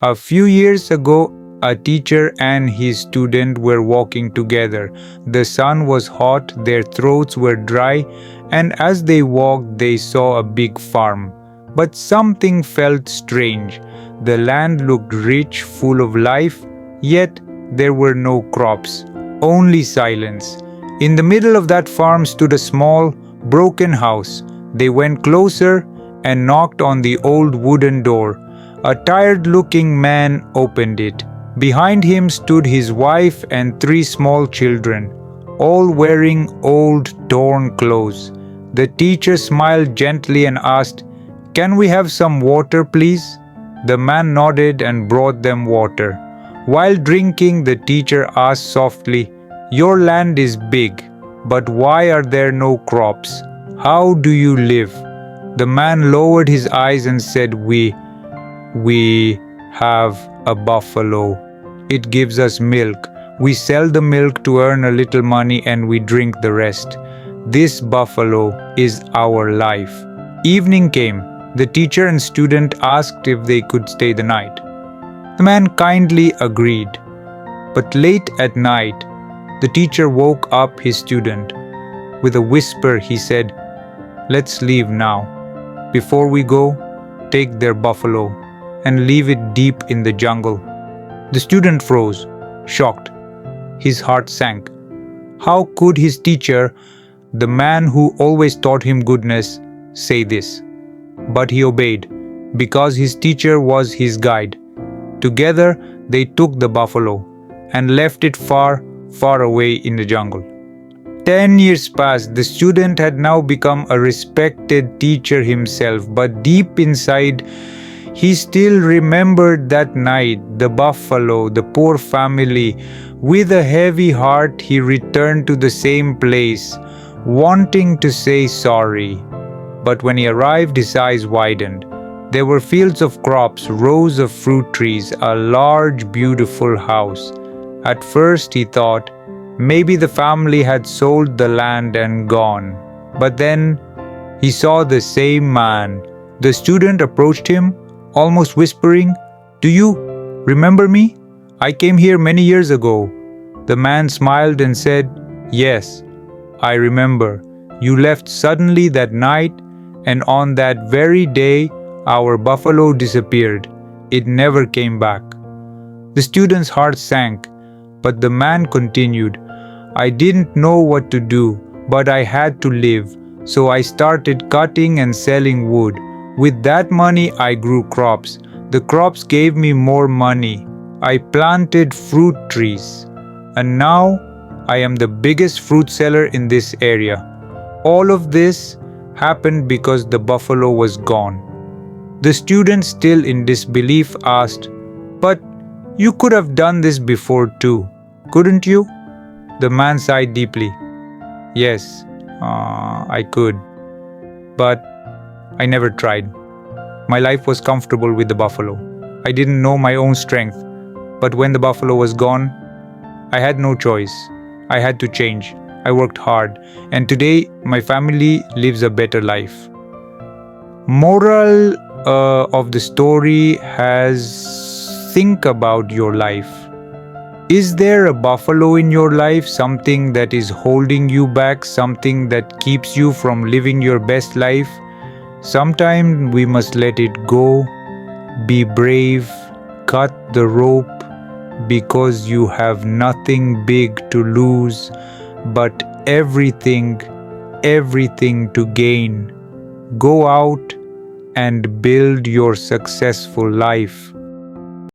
A few years ago, a teacher and his student were walking together. The sun was hot, their throats were dry, and as they walked, they saw a big farm. But something felt strange. The land looked rich, full of life, yet there were no crops, only silence. In the middle of that farm stood a small, broken house. They went closer and knocked on the old wooden door. A tired-looking man opened it. Behind him stood his wife and three small children, all wearing old, torn clothes. The teacher smiled gently and asked, "Can we have some water, please?" The man nodded and brought them water. While drinking, the teacher asked softly, "Your land is big, but why are there no crops? How do you live?" The man lowered his eyes and said, We have a buffalo. It gives us milk. We sell the milk to earn a little money and we drink the rest. This buffalo is our life." Evening came. The teacher and student asked if they could stay the night. The man kindly agreed. But late at night, the teacher woke up his student. With a whisper, he said, "Let's leave now. Before we go, take their buffalo and leave it deep in the jungle." The student froze, shocked. His heart sank. How could his teacher, the man who always taught him goodness, say this? But he obeyed, because his teacher was his guide. Together they took the buffalo and left it far, far away in the jungle. 10 years passed. The student had now become a respected teacher himself, but deep inside, he still remembered that night, the buffalo, the poor family. With a heavy heart, he returned to the same place, wanting to say sorry. But when he arrived, his eyes widened. There were fields of crops, rows of fruit trees, a large, beautiful house. At first, he thought, maybe the family had sold the land and gone. But then, he saw the same man. The student approached him, almost whispering, "Do you remember me? I came here many years ago." The man smiled and said, "Yes, I remember. You left suddenly that night, and on that very day, our buffalo disappeared. It never came back." The student's heart sank, but the man continued, "I didn't know what to do, but I had to live, so I started cutting and selling wood. With that money, I grew crops. The crops gave me more money. I planted fruit trees. And now, I am the biggest fruit seller in this area. All of this happened because the buffalo was gone." The student, still in disbelief, asked, "But you could have done this before too, couldn't you?" The man sighed deeply. "Yes, I could. But I never tried. My life was comfortable with the buffalo. I didn't know my own strength. But when the buffalo was gone, I had no choice. I had to change. I worked hard. And today, my family lives a better life." Moral of the story has, think about your life. Is there a buffalo in your life, something that is holding you back, something that keeps you from living your best life? Sometimes we must let it go, be brave, cut the rope, because you have nothing big to lose, but everything to gain. Go out and build your successful life.